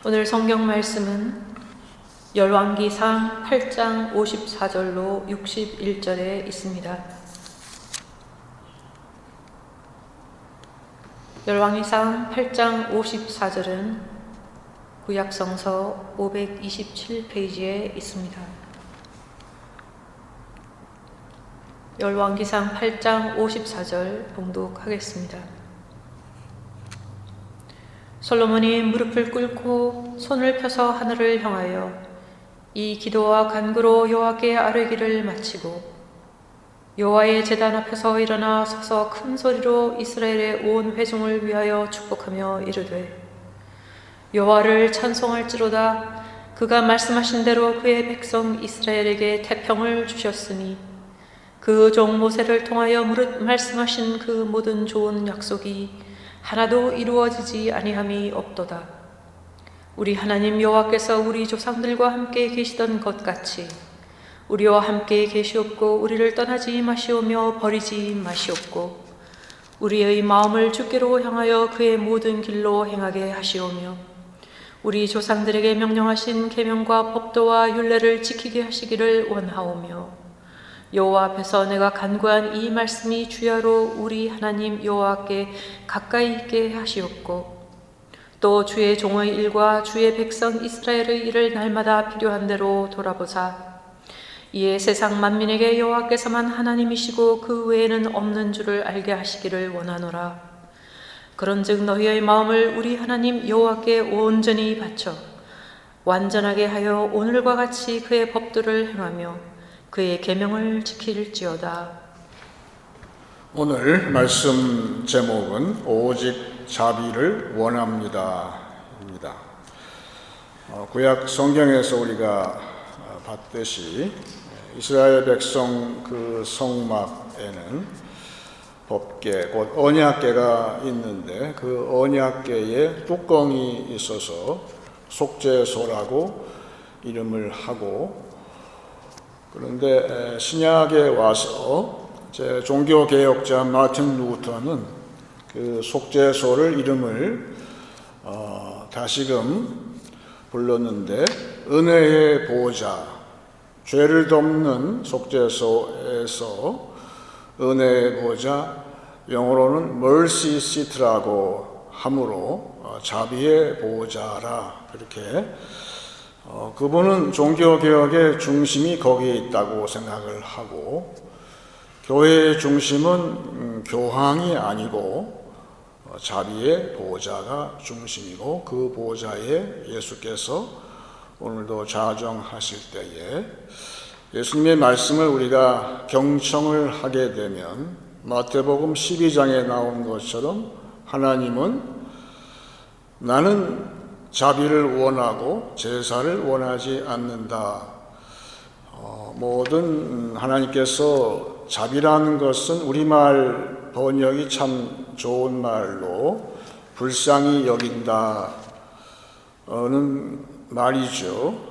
오늘 성경 말씀은 열왕기상 8장 54절로 61절에 있습니다. 열왕기상 8장 54절은 구약성서 527페이지에 있습니다. 열왕기상 8장 54절 봉독하겠습니다. 솔로몬이 무릎을 꿇고 손을 펴서 하늘을 향하여 이 기도와 간구로 여호와께 아뢰기를 마치고 여호와의 제단 앞에서 일어나 서서 큰 소리로 이스라엘의 온 회중을 위하여 축복하며 이르되 여호와를 찬송할지로다. 그가 말씀하신 대로 그의 백성 이스라엘에게 태평을 주셨으니 그 종 모세를 통하여 무릇 말씀하신 그 모든 좋은 약속이 하나도 이루어지지 아니함이 없도다. 우리 하나님 여호와께서 우리 조상들과 함께 계시던 것 같이 우리와 함께 계시옵고 우리를 떠나지 마시오며 버리지 마시옵고 우리의 마음을 주께로 향하여 그의 모든 길로 행하게 하시오며 우리 조상들에게 명령하신 계명과 법도와 율례를 지키게 하시기를 원하오며 여호와 앞에서 내가 간구한 이 말씀이 주야로 우리 하나님 여호와께 가까이 있게 하시옵고 또 주의 종의 일과 주의 백성 이스라엘의 일을 날마다 필요한 대로 돌아보사 이에 세상 만민에게 여호와께서만 하나님이시고 그 외에는 없는 줄을 알게 하시기를 원하노라. 그런즉 너희의 마음을 우리 하나님 여호와께 온전히 바쳐 완전하게 하여 오늘과 같이 그의 법도를 행하며 그의 계명을 지킬지어다. 오늘 말씀 제목은 오직 자비를 원합니다 입니다. 구약 성경에서 우리가 봤듯이 이스라엘 백성 그 성막에는 법궤, 곧 언약궤가 있는데 그 언약궤에 뚜껑이 있어서 속죄소라고 이름을 하고, 그런데 신약에 와서 제 종교개혁자 마틴 루터는 그 속죄소를 이름을 다시금 불렀는데 은혜의 보좌, 죄를 덮는 속죄소에서 은혜의 보좌, 영어로는 mercy seat라고 하므로 자비의 보좌라, 그렇게 그분은 종교개혁의 중심이 거기에 있다고 생각을 하고, 교회의 중심은 교황이 아니고 자비의 보좌가 중심이고, 그 보좌에 예수께서 오늘도 좌정하실 때에 예수님의 말씀을 우리가 경청을 하게 되면 마태복음 12장에 나온 것처럼 하나님은 나는 자비를 원하고 제사를 원하지 않는다. 모든 하나님께서 자비라는 것은 우리말 번역이 참 좋은 말로 불쌍히 여긴다는 말이죠.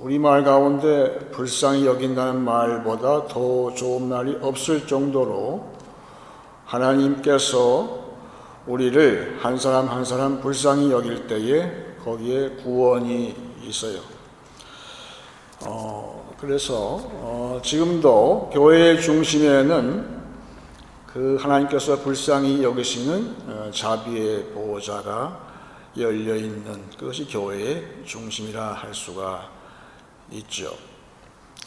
우리말 가운데 불쌍히 여긴다는 말보다 더 좋은 말이 없을 정도로 하나님께서 우리를 한 사람 한 사람 불쌍히 여길 때에 거기에 구원이 있어요. 그래서 지금도 교회의 중심에는 그 하나님께서 불쌍히 여기시는 자비의 보호자가 열려있는 그것이 교회의 중심이라 할 수가 있죠.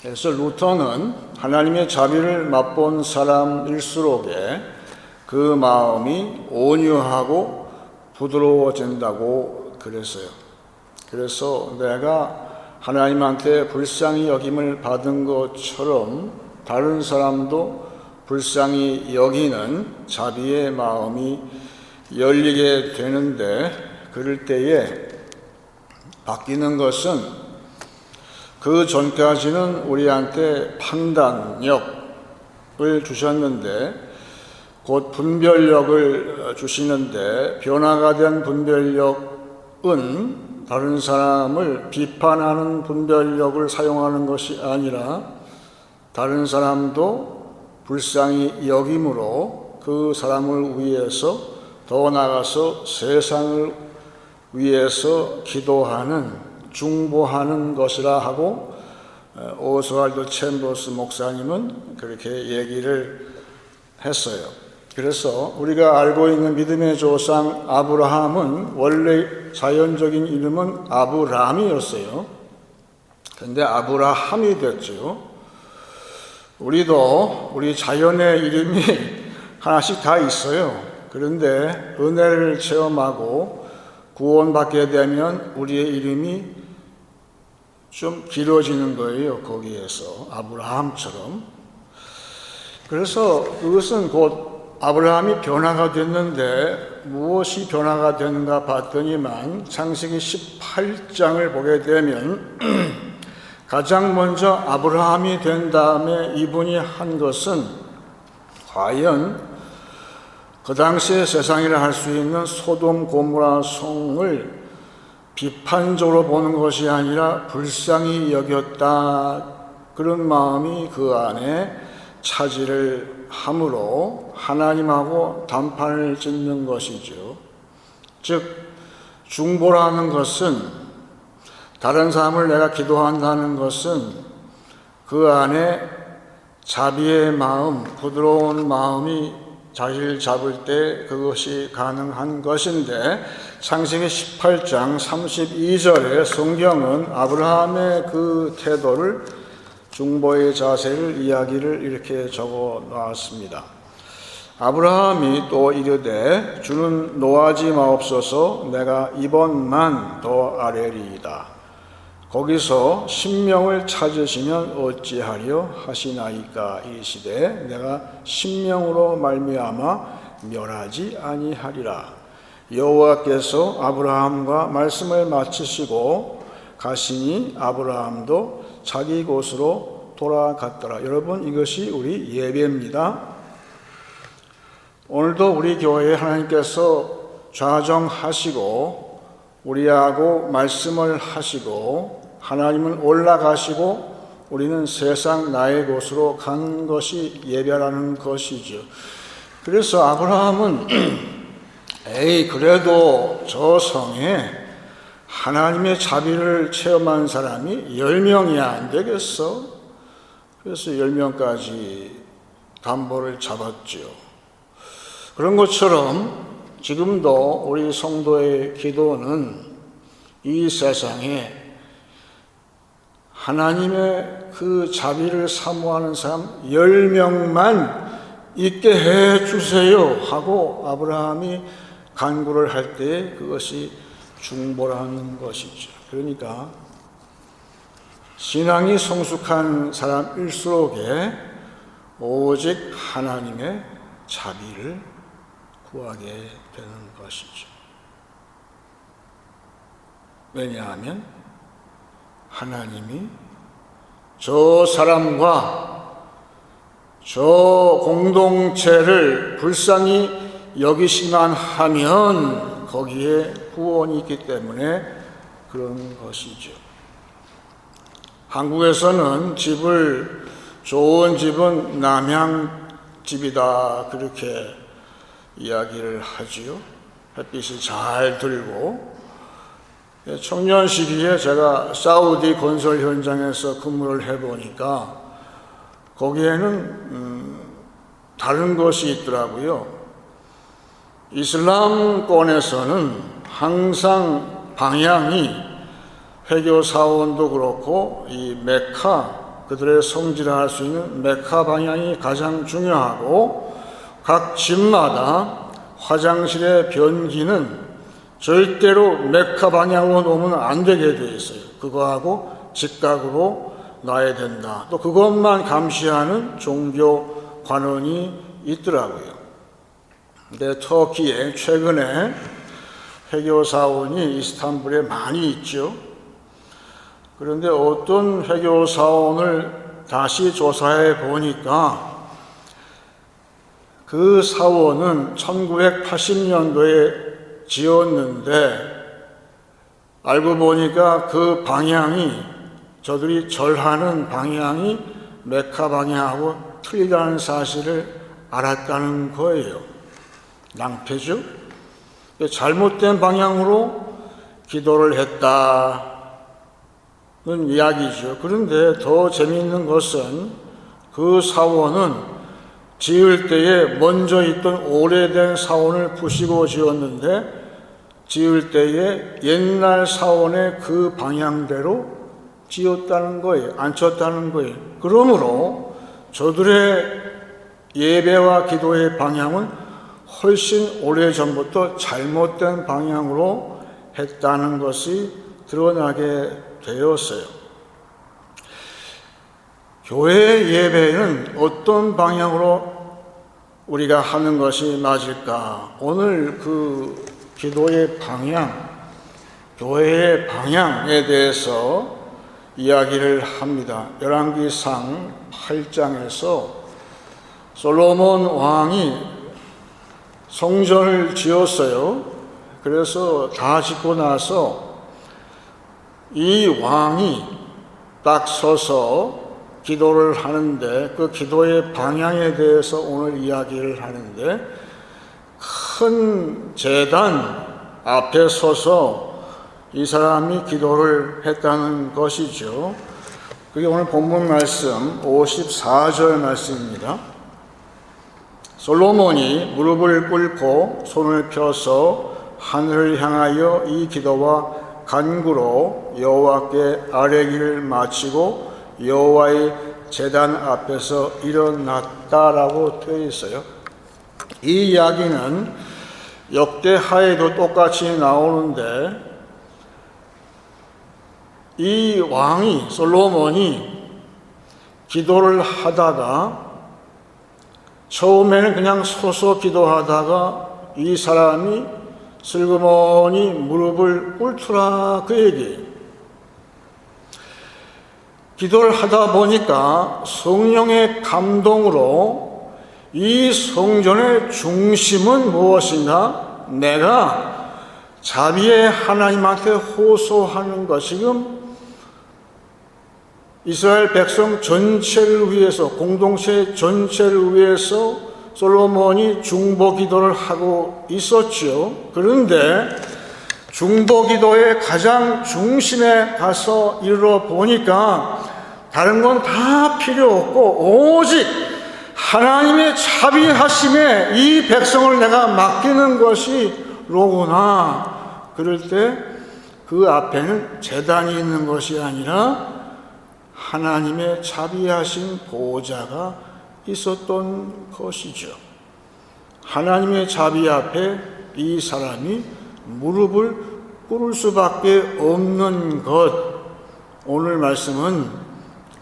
그래서 루터는 하나님의 자비를 맛본 사람일수록에 그 마음이 온유하고 부드러워진다고 그랬어요. 그래서 내가 하나님한테 불쌍히 여김을 받은 것처럼 다른 사람도 불쌍히 여기는 자비의 마음이 열리게 되는데, 그럴 때에 바뀌는 것은 그 전까지는 우리한테 판단력을 주셨는데 곧 분별력을 주시는데, 변화가 된 분별력은 다른 사람을 비판하는 분별력을 사용하는 것이 아니라 다른 사람도 불쌍히 여김으로 그 사람을 위해서, 더 나아가서 세상을 위해서 기도하는, 중보하는 것이라 하고, 오스왈드 챔버스 목사님은 그렇게 얘기를 했어요. 그래서 우리가 알고 있는 믿음의 조상 아브라함은 원래 자연적인 이름은 아브람이었어요. 그런데 아브라함이 됐죠. 우리도 우리 자연의 이름이 하나씩 다 있어요. 그런데 은혜를 체험하고 구원받게 되면 우리의 이름이 좀 길어지는 거예요. 거기에서 아브라함처럼. 그래서 그것은 곧 아브라함이 변화가 됐는데 무엇이 변화가 되는가 봤더니만 창세기 18장을 보게 되면 가장 먼저 아브라함이 된 다음에 이분이 한 것은 과연 그 당시에 세상이라 할 수 있는 소돔 고모라 성을 비판적으로 보는 것이 아니라 불쌍히 여겼다. 그런 마음이 그 안에 차지를 함으로 하나님하고 단판을 짓는 것이죠. 즉 중보라는 것은, 다른 사람을 내가 기도한다는 것은 그 안에 자비의 마음, 부드러운 마음이 자리를 잡을 때 그것이 가능한 것인데, 창세기 18장 32절에 성경은 아브라함의 그 태도를, 중보의 자세를, 이야기를 이렇게 적어 놨습니다. 아브라함이 또 이르되 주는 노하지 마옵소서, 내가 이번만 더 아뢰리이다. 거기서 신명을 찾으시면 어찌하려 하시나이까 이르시되 내가 신명으로 말미암아 멸하지 아니하리라. 여호와께서 아브라함과 말씀을 마치시고 가시니 아브라함도 자기 곳으로 돌아갔더라. 여러분, 이것이 우리 예배입니다. 오늘도 우리 교회에 하나님께서 좌정하시고 우리하고 말씀을 하시고, 하나님은 올라가시고 우리는 세상 나의 곳으로 간 것이 예배라는 것이죠. 그래서 아브라함은 그래도 저 성에 하나님의 자비를 체험한 사람이 10명이 안 되겠어? 그래서 10명까지 담보를 잡았죠. 그런 것처럼 지금도 우리 성도의 기도는 이 세상에 하나님의 그 자비를 사모하는 사람 10명만 있게 해 주세요 하고 아브라함이 간구를 할 때 그것이 중보라는 것이죠. 그러니까 신앙이 성숙한 사람일수록에 오직 하나님의 자비를 구하게 되는 것이죠. 왜냐하면 하나님이 저 사람과 저 공동체를 불쌍히 여기시만 하면 거기에 구원이 있기 때문에 그런 것이죠. 한국에서는 좋은 집은 남향집이다 그렇게 이야기를 하지요. 햇빛이 잘 들고. 청년 시기에 제가 사우디 건설 현장에서 근무를 해보니까 거기에는 다른 것이 있더라고요. 이슬람권에서는 항상 방향이, 회교 사원도 그렇고 이 메카, 그들의 성지를 수 있는 메카 방향이 가장 중요하고, 각 집마다 화장실의 변기는 절대로 메카 방향으로 놓으면 안 되게 되어 있어요. 그거하고 직각으로 놔야 된다. 또 그것만 감시하는 종교 관원이 있더라고요. 근데 터키에 최근에 회교 사원이 이스탄불에 많이 있죠. 그런데 어떤 회교 사원을 다시 조사해 보니까 그 사원은 1980년도에 지었는데 알고 보니까 그 방향이, 저들이 절하는 방향이 메카 방향하고 틀리다는 사실을 알았다는 거예요. 낭패죠? 잘못된 방향으로 기도를 했다는 이야기죠. 그런데 더 재미있는 것은 그 사원은 지을 때에 먼저 있던 오래된 사원을 부시고 지었는데, 지을 때에 옛날 사원의 그 방향대로 지었다는 거예요. 앉혔다는 거예요. 그러므로 저들의 예배와 기도의 방향은 훨씬 오래전부터 잘못된 방향으로 했다는 것이 드러나게 되었어요. 교회 예배는 어떤 방향으로 우리가 하는 것이 맞을까? 오늘 그 기도의 방향, 교회의 방향에 대해서 이야기를 합니다. 열왕기상 8장에서 솔로몬 왕이 성전을 지었어요. 그래서 다 짓고 나서 이 왕이 딱 서서 기도를 하는데 그 기도의 방향에 대해서 오늘 이야기를 하는데 큰 제단 앞에 서서 이 사람이 기도를 했다는 것이죠. 그게 오늘 본문 말씀 54절 말씀입니다. 솔로몬이 무릎을 꿇고 손을 펴서 하늘을 향하여 이 기도와 간구로 여호와께 아뢰기를 마치고 여호와의 제단 앞에서 일어났다라고 되어 있어요. 이 이야기는 역대하에도 똑같이 나오는데 이 왕이 솔로몬이 기도를 하다가 처음에는 그냥 서서 기도하다가 이 사람이 슬그머니 무릎을 꿇더라 그 얘기예요. 기도를 하다 보니까 성령의 감동으로 이 성전의 중심은 무엇인가? 내가 자비의 하나님한테 호소하는 것. 지금 이스라엘 백성 전체를 위해서, 공동체 전체를 위해서 솔로몬이 중보 기도를 하고 있었죠. 그런데 중보 기도의 가장 중심에 가서 이르러 보니까 다른 건 다 필요 없고 오직 하나님의 자비하심에 이 백성을 내가 맡기는 것이 로구나. 그럴 때 그 앞에는 제단이 있는 것이 아니라 하나님의 자비하신 보호자가 있었던 것이죠. 하나님의 자비 앞에 이 사람이 무릎을 꿇을 수밖에 없는 것. 오늘 말씀은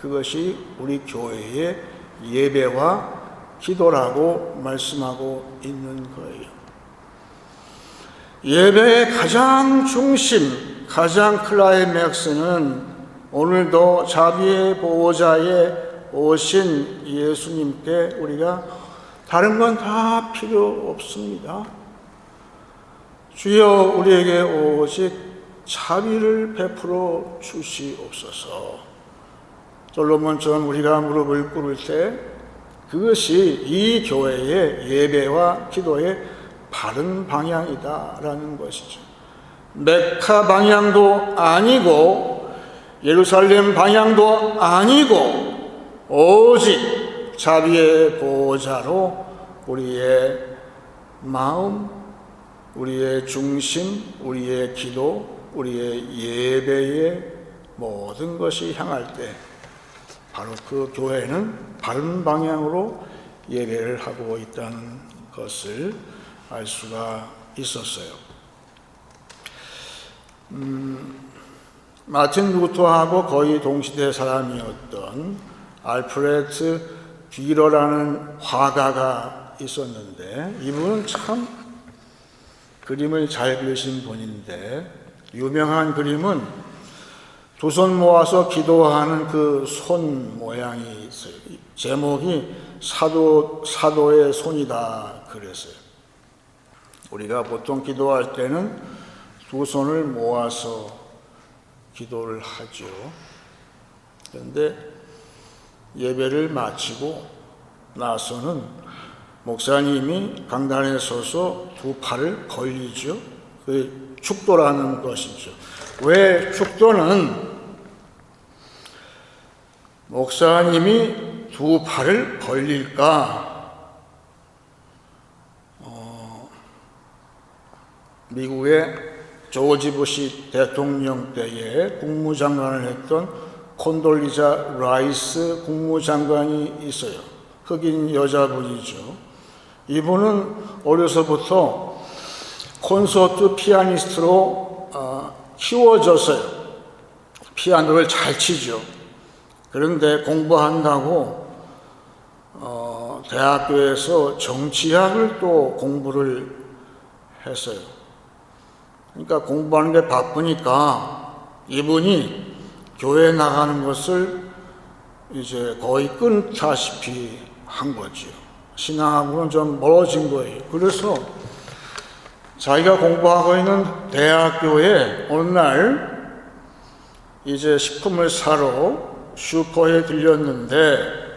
그것이 우리 교회의 예배와 기도라고 말씀하고 있는 거예요. 예배의 가장 중심, 가장 클라이맥스는 오늘도 자비의 보호자에 오신 예수님께 우리가 다른 건 다 필요 없습니다. 주여 우리에게 오직 자비를 베풀어 주시옵소서. 솔로몬처럼 우리가 무릎을 꿇을 때 그것이 이 교회의 예배와 기도의 바른 방향이다라는 것이죠. 메카 방향도 아니고 예루살렘 방향도 아니고 오직 자비의 보호자로 우리의 마음, 우리의 중심, 우리의 기도, 우리의 예배의 모든 것이 향할 때 바로 그 교회는 바른 방향으로 예배를 하고 있다는 것을 알 수가 있었어요. 마틴 루터하고 거의 동시대 사람이었던 알프레드 듀러라는 화가가 있었는데 이분은 참 그림을 잘 그리신 분인데 유명한 그림은 두 손 모아서 기도하는 그 손 모양이 있어요. 제목이 사도의 손이다 그랬어요. 우리가 보통 기도할 때는 두 손을 모아서 기도를 하죠. 그런데 예배를 마치고 나서는 목사님이 강단에 서서 두 팔을 벌리죠. 그 축도라는 것이죠. 왜 축도는 목사님이 두 팔을 벌릴까? 미국의 조지 부시 대통령 때에 국무장관을 했던 콘돌리자 라이스 국무장관이 있어요. 흑인 여자분이죠. 이분은 어려서부터 콘서트 피아니스트로 키워졌어요. 피아노를 잘 치죠. 그런데 공부한다고 대학교에서 정치학을 또 공부를 했어요. 그러니까 공부하는 게 바쁘니까 이분이 교회 나가는 것을 이제 거의 끊다시피 한 거죠. 신앙하고는 좀 멀어진 거예요. 그래서 자기가 공부하고 있는 대학교에 어느 날 이제 식품을 사러 슈퍼에 들렸는데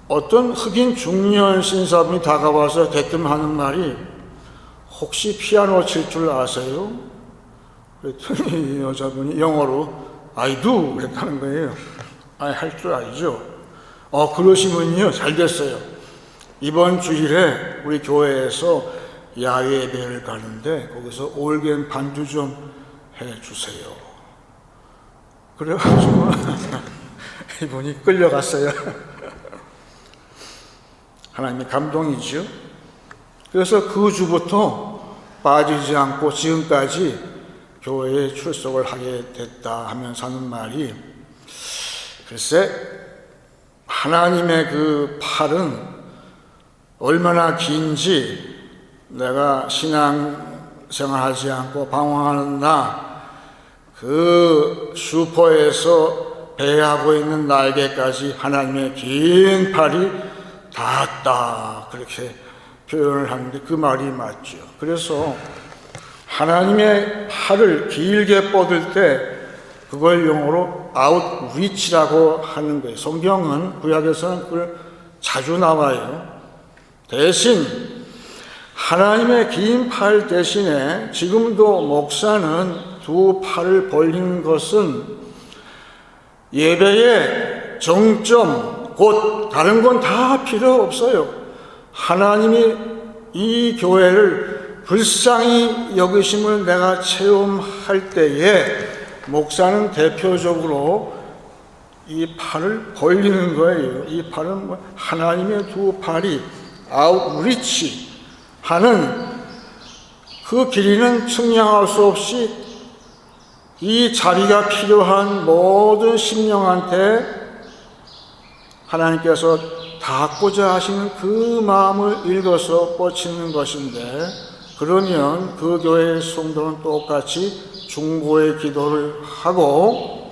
어떤 흑인 중년 신사분이 다가와서 대뜸 하는 말이 혹시 피아노 칠 줄 아세요? 그랬더니 이 여자분이 영어로 I do 그랬다는 거예요. 할 줄 알죠. 그러시면요 잘 됐어요. 이번 주일에 우리 교회에서 야외 예배를 가는데 거기서 올겐 반주 좀 해주세요. 그래가지고 이분이 끌려갔어요. 하나님의 감동이죠. 그래서 그 주부터 빠지지 않고 지금까지 교회에 출석을 하게 됐다 하면서 하는 말이 글쎄 하나님의 그 팔은 얼마나 긴지 내가 신앙생활하지 않고 방황하는 나 그 슈퍼에서 배하고 있는 날개까지 하나님의 긴 팔이 닿았다 그렇게 표현을 하는데 그 말이 맞죠. 그래서 하나님의 팔을 길게 뻗을 때 그걸 영어로 outreach라고 하는 거예요. 성경은 구약에서는 그걸 자주 나와요. 대신 하나님의 긴 팔 대신에 지금도 목사는 두 팔을 벌리는 것은 예배의 정점, 곧 다른 건 다 필요 없어요. 하나님이 이 교회를 불쌍히 여기심을 내가 체험할 때에 목사는 대표적으로 이 팔을 벌리는 거예요. 이 팔은 하나님의 두 팔이 아웃리치 하는 그 길이는 측량할 수 없이 이 자리가 필요한 모든 심령한테 하나님께서 닿고자 하시는 그 마음을 읽어서 뻗치는 것인데 그러면 그 교회의 성도는 똑같이 중보의 기도를 하고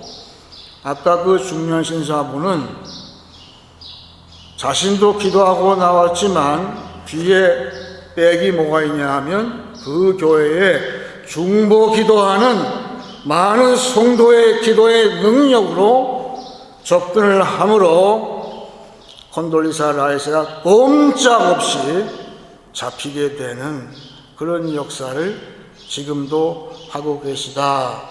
아까 그 중년 신사분은 자신도 기도하고 나왔지만 뒤에 백이 뭐가 있냐 하면 그 교회에 중보 기도하는 많은 성도의 기도의 능력으로 접근을 함으로 콘돌리사 라이스가 꼼짝없이 잡히게 되는 그런 역사를 지금도 하고 계시다.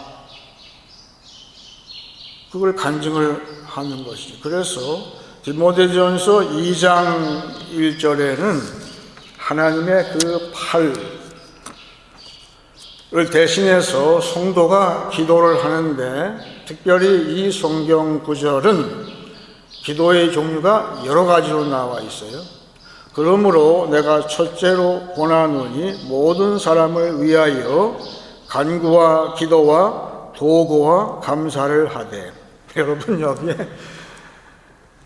그걸 간증을 하는 것이죠. 그래서 디모데전서 2장 1절에는 하나님의 그 팔을 대신해서 성도가 기도를 하는데 특별히 이 성경 구절은 기도의 종류가 여러 가지로 나와 있어요. 그러므로 내가 첫째로 권하노니 모든 사람을 위하여 간구와 기도와 도구와 감사를 하되. 여러분 여기에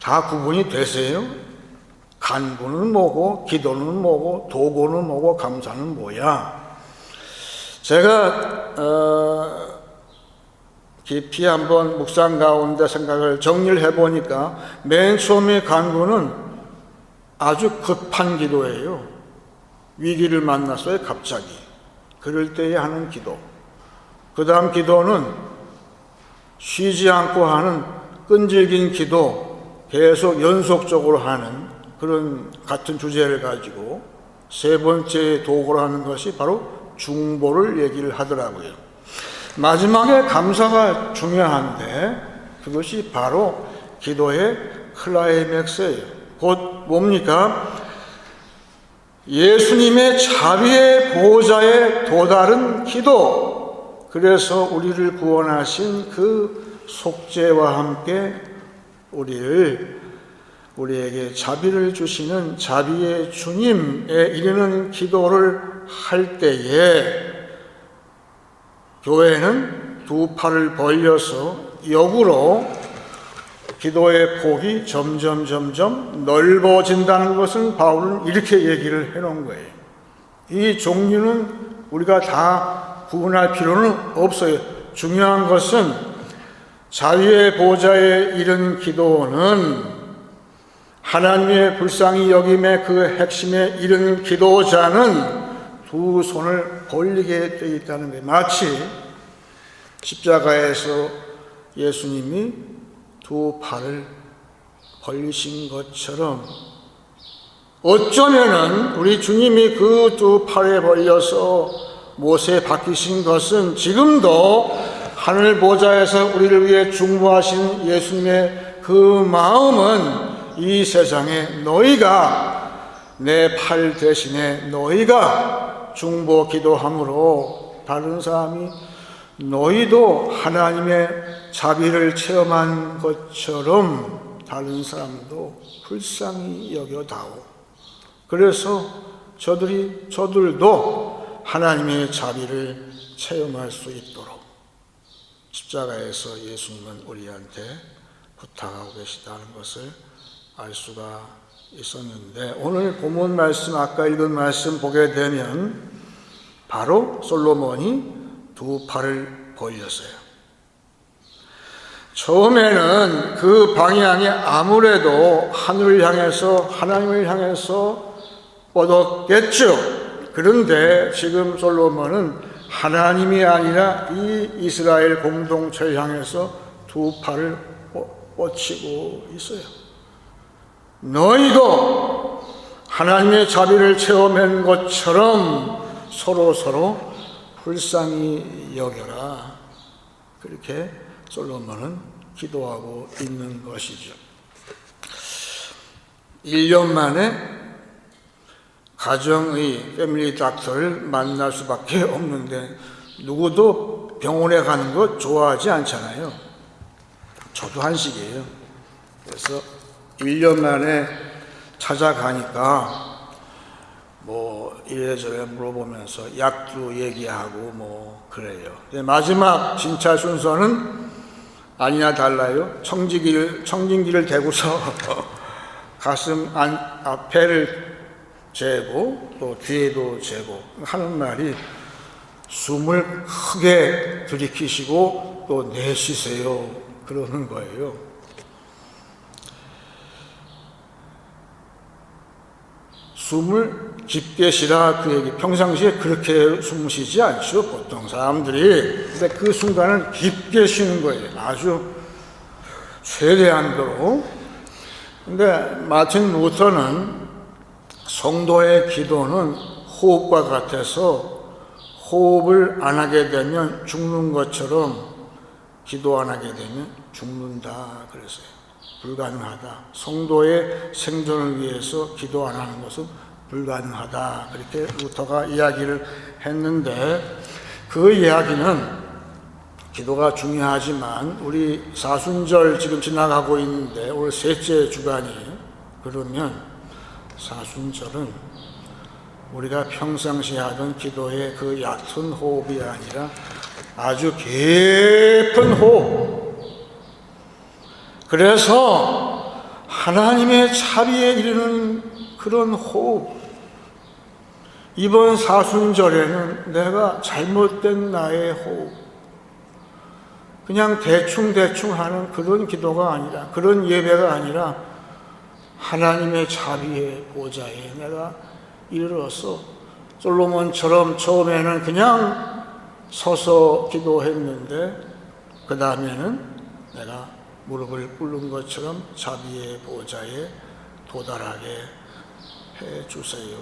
다 구분이 되세요? 간구는 뭐고 기도는 뭐고 도구는 뭐고 감사는 뭐야? 제가 깊이 한번 묵상 가운데 생각을 정리를 해보니까 맨 처음에 간구는 아주 급한 기도예요. 위기를 만났어요, 갑자기. 그럴 때에 하는 기도. 그 다음 기도는 쉬지 않고 하는 끈질긴 기도, 계속 연속적으로 하는 그런 같은 주제를 가지고 세 번째 도구로 하는 것이 바로 중보를 얘기를 하더라고요. 마지막에 감사가 중요한데 그것이 바로 기도의 클라이맥스예요. 곧 뭡니까? 예수님의 자비의 보호자에 도달은 기도. 그래서 우리를 구원하신 그 속죄와 함께 우리에게 자비를 주시는 자비의 주님에 이르는 기도를 할 때에 교회는 두 팔을 벌려서 역으로 기도의 폭이 점점 넓어진다는 것은 바울은 이렇게 얘기를 해놓은 거예요. 이 종류는 우리가 다 구분할 필요는 없어요. 중요한 것은 자비의 보좌에 이른 기도는 하나님의 불쌍히 여김의 그 핵심에 이른 기도자는 두 손을 벌리게 되어 있다는 거예요. 마치 십자가에서 예수님이 두 팔을 벌리신 것처럼 어쩌면은 우리 주님이 그 두 팔에 벌려서 못에 박히신 것은 지금도 하늘 보좌에서 우리를 위해 중보하신 예수님의 그 마음은 이 세상에 너희가 내 팔 대신에 너희가 중보 기도함으로 다른 사람이 너희도 하나님의 자비를 체험한 것처럼 다른 사람도 불쌍히 여겨다오. 그래서 저들도 하나님의 자비를 체험할 수 있도록 십자가에서 예수님은 우리한테 부탁하고 계시다는 것을 알 수가 있었는데, 오늘 본문 말씀, 아까 읽은 말씀 보게 되면 바로 솔로몬이 두 팔을 벌렸어요. 처음에는 그 방향이 아무래도 하늘을 향해서 하나님을 향해서 뻗었겠죠. 그런데 지금 솔로몬은 하나님이 아니라 이 이스라엘 공동체를 향해서 두 팔을 뻗치고 있어요. 너희도 하나님의 자비를 체험한 것처럼 서로 불쌍히 여겨라. 그렇게 솔로몬은 기도하고 있는 것이죠. 1년 만에 가정의 패밀리 닥터를 만날 수밖에 없는데 누구도 병원에 가는 거 좋아하지 않잖아요. 저도 한식이에요. 그래서 1년 만에 찾아가니까 뭐 이래저래 물어보면서 약도 얘기하고 뭐 그래요. 근데 마지막 진짜 순서는 아니나 달라요. 청진기를 대고서 가슴 앞에를 재고 또 뒤에도 재고 하는 말이 숨을 크게 들이키시고 또 내쉬세요. 그러는 거예요. 숨을 깊게 쉬라 그 얘기. 평상시에 그렇게 숨 쉬지 않죠. 보통 사람들이. 근데 그 순간은 깊게 쉬는 거예요. 아주 최대한도로. 근데 마틴 루터는 성도의 기도는 호흡과 같아서 호흡을 안 하게 되면 죽는 것처럼 기도 안 하게 되면 죽는다 그랬어요. 불가능하다. 성도의 생존을 위해서 기도 안 하는 것은 불가능하다. 그렇게 루터가 이야기를 했는데, 그 이야기는 기도가 중요하지만 우리 사순절 지금 지나가고 있는데 오늘 셋째 주간이에요. 그러면 사순절은 우리가 평상시에 하던 기도의 그 얕은 호흡이 아니라 아주 깊은 호흡. 그래서 하나님의 자비에 이르는 그런 호흡. 이번 사순절에는 내가 잘못된 나의 호흡, 그냥 대충 하는 그런 기도가 아니라, 그런 예배가 아니라 하나님의 자비의 보좌에 내가 이르러서 솔로몬처럼 처음에는 그냥 서서 기도했는데 그 다음에는 내가 무릎을 꿇는 것처럼 자비의 보좌에 도달하게 해주세요.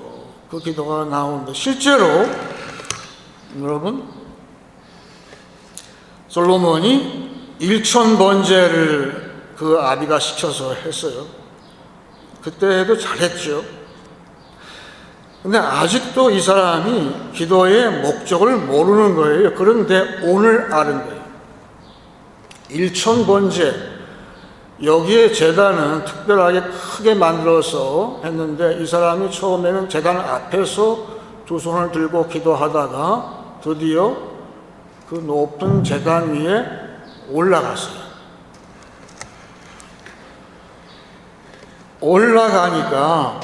그 기도가 나오는데, 실제로 여러분, 솔로몬이 1000번제를 그 아비가 시켜서 했어요. 그때 해도 잘했죠. 근데 아직도 이 사람이 기도의 목적을 모르는 거예요. 그런데 오늘 아는 거예요. 1000번제, 여기에 제단은 특별하게 크게 만들어서 했는데, 이 사람이 처음에는 제단 앞에서 두 손을 들고 기도하다가 드디어 그 높은 제단 위에 올라갔어요. 올라가니까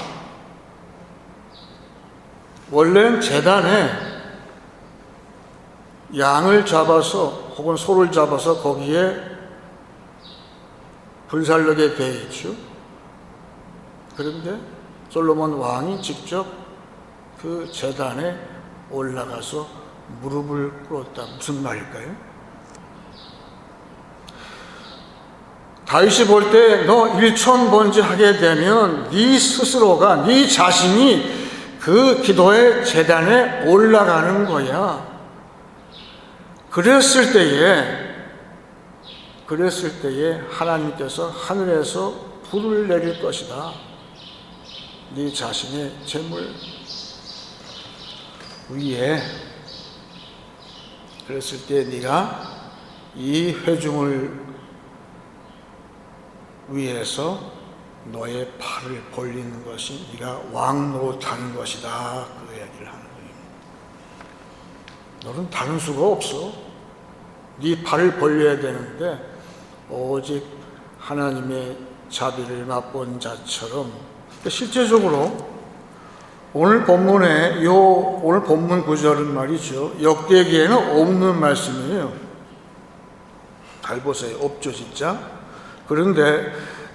원래는 제단에 양을 잡아서 혹은 소를 잡아서 거기에 불살르게 되어 있죠. 그런데 솔로몬 왕이 직접 그 제단에 올라가서 무릎을 꿇었다. 무슨 말일까요? 다윗이 볼 때 너 일천번제하게 되면 네 스스로가, 네 자신이 그 기도의 제단에 올라가는 거야. 그랬을 때에 하나님께서 하늘에서 불을 내릴 것이다. 네 자신의 재물 위에. 그랬을 때 네가 이 회중을 위해서 너의 팔을 벌리는 것이 네가 왕 노릇하는 것이다. 그 얘기를 하는 거예요. 너는 다른 수가 없어. 네 팔을 벌려야 되는데 오직 하나님의 자비를 맛본 자처럼. 실제적으로 오늘 본문 구절은 말이죠, 역대기에는 없는 말씀이에요. 잘 보세요. 없죠, 진짜. 그런데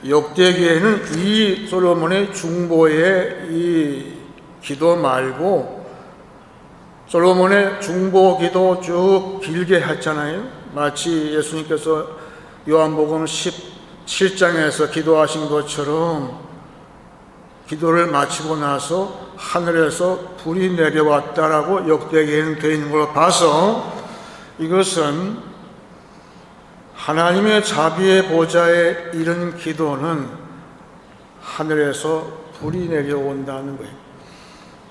역대기에는 이 솔로몬의 중보의 이 기도 말고, 솔로몬의 중보 기도 쭉 길게 했잖아요. 마치 예수님께서 요한복음 17장에서 기도하신 것처럼 기도를 마치고 나서 하늘에서 불이 내려왔다라고 역대기에는 되어 있는 걸로 봐서, 이것은 하나님의 자비의 보좌에 이른 기도는 하늘에서 불이 내려온다는 거예요.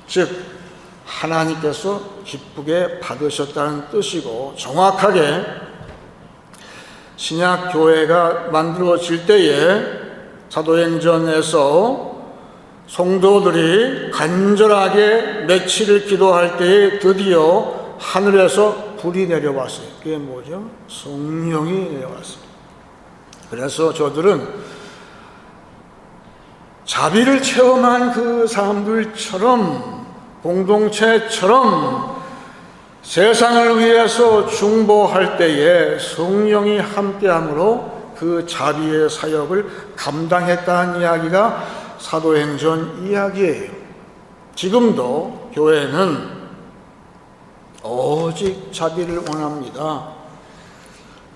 즉 하나님께서 기쁘게 받으셨다는 뜻이고, 정확하게 신약 교회가 만들어질 때에 사도행전에서 성도들이 간절하게 며칠을 기도할 때에 드디어 하늘에서 불이 내려왔어요. 그게 뭐죠? 성령이 내려왔어요. 그래서 저들은 자비를 체험한 그 사람들처럼, 공동체처럼 세상을 위해서 중보할 때에 성령이 함께함으로 그 자비의 사역을 감당했다는 이야기가 사도행전 이야기예요. 지금도 교회는 오직 자비를 원합니다.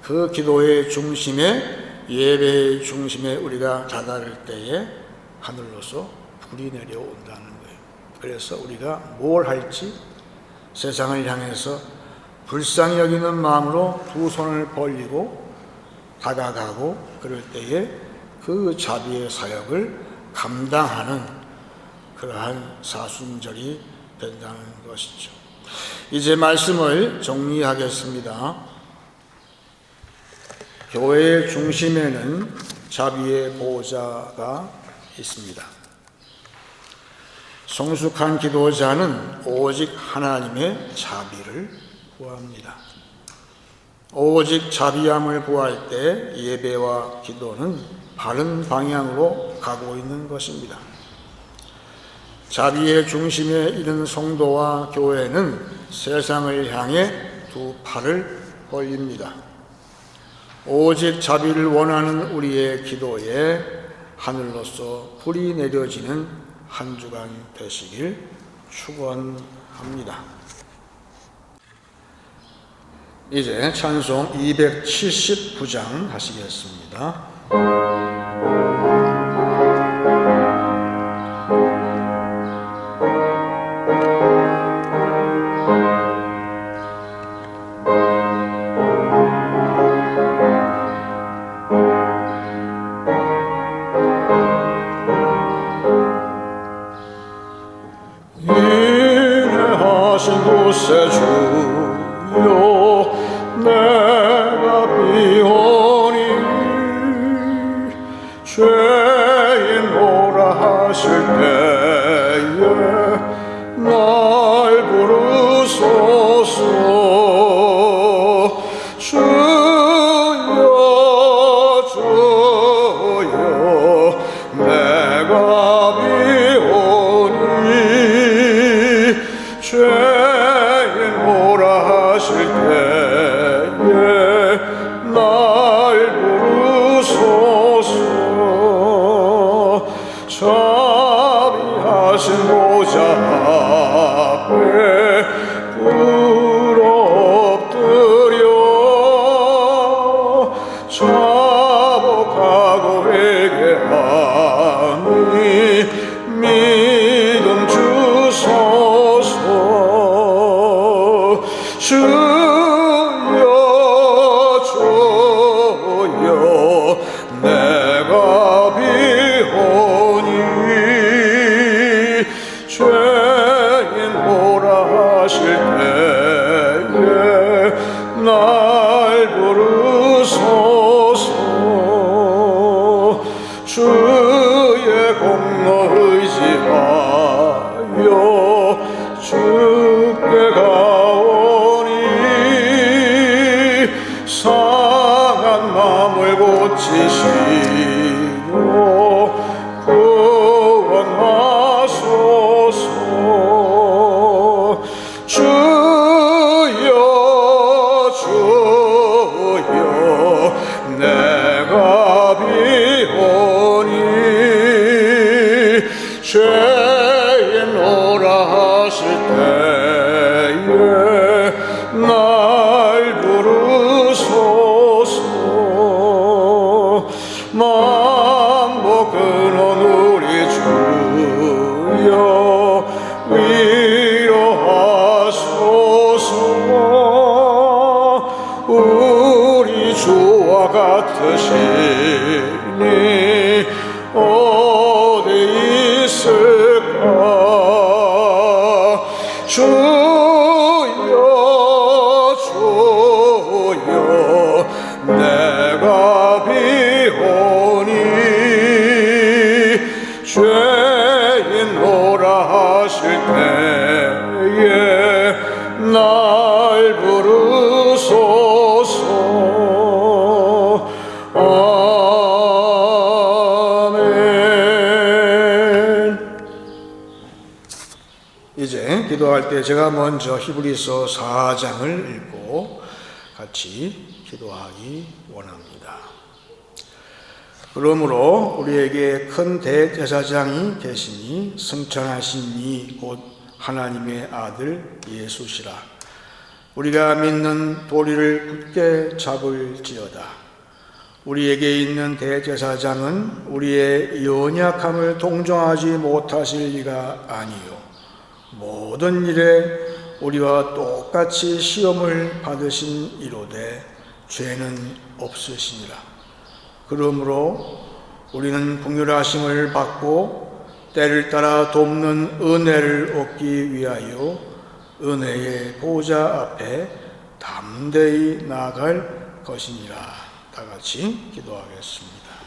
그 기도의 중심에, 예배의 중심에 우리가 다다를 때에 하늘로서 불이 내려온다는 거예요. 그래서 우리가 뭘 할지 세상을 향해서 불쌍히 여기는 마음으로 두 손을 벌리고 다가가고, 그럴 때에 그 자비의 사역을 감당하는 그러한 사순절이 된다는 것이죠. 이제 말씀을 정리하겠습니다. 교회의 중심에는 자비의 보호자가 있습니다. 성숙한 기도자는 오직 하나님의 자비를 구합니다. 오직 자비함을 구할 때 예배와 기도는 바른 방향으로 가고 있는 것입니다. 자비의 중심에 있는 성도와 교회는 세상을 향해 두 팔을 벌립니다. 오직 자비를 원하는 우리의 기도에 하늘로서 불이 내려지는 한 주간 되시길 축원합니다. 이제 찬송 279장 하시겠습니다. 인내하신 곳에 주여 내가 비오니 죄인오라 하실 때에 날 부르소서. 주여 주여 내가 비오니 죄인오라 하실 때에 날 부르소서. 자비 자복하고 회개하니 믿음 주소서. 주여 주여 내가 비오니 죄인 오라 하실 때에 날 부르소서. 주의 공로 의지하여 주께 가오니 상한 마음을 고치시고 구원하소서. 주여 주여 내가 비오니 죄인 오라 하실 때에 날 부르소서. 만복 근원 우리 주여 위로하소서. 우리 주와 같으시니 어디 있을까. 주여 주여 내가 비오니 죄인 오라 하실 때에 날 부르소서. 이제 기도할 때 제가 먼저 히브리서 4장을 읽고 같이 기도하기 원합니다. 그러므로 우리에게 큰 대제사장이 계시니 승천하신 이 곧 하나님의 아들 예수시라. 우리가 믿는 도리를 굳게 잡을지어다. 우리에게 있는 대제사장은 우리의 연약함을 동정하지 못하실 리가 아니요 모든 일에 우리와 똑같이 시험을 받으신 이로되 죄는 없으시니라. 그러므로 우리는 긍휼하심을 받고 때를 따라 돕는 은혜를 얻기 위하여 은혜의 보좌 앞에 담대히 나아갈 것이니라. 다 같이 기도하겠습니다.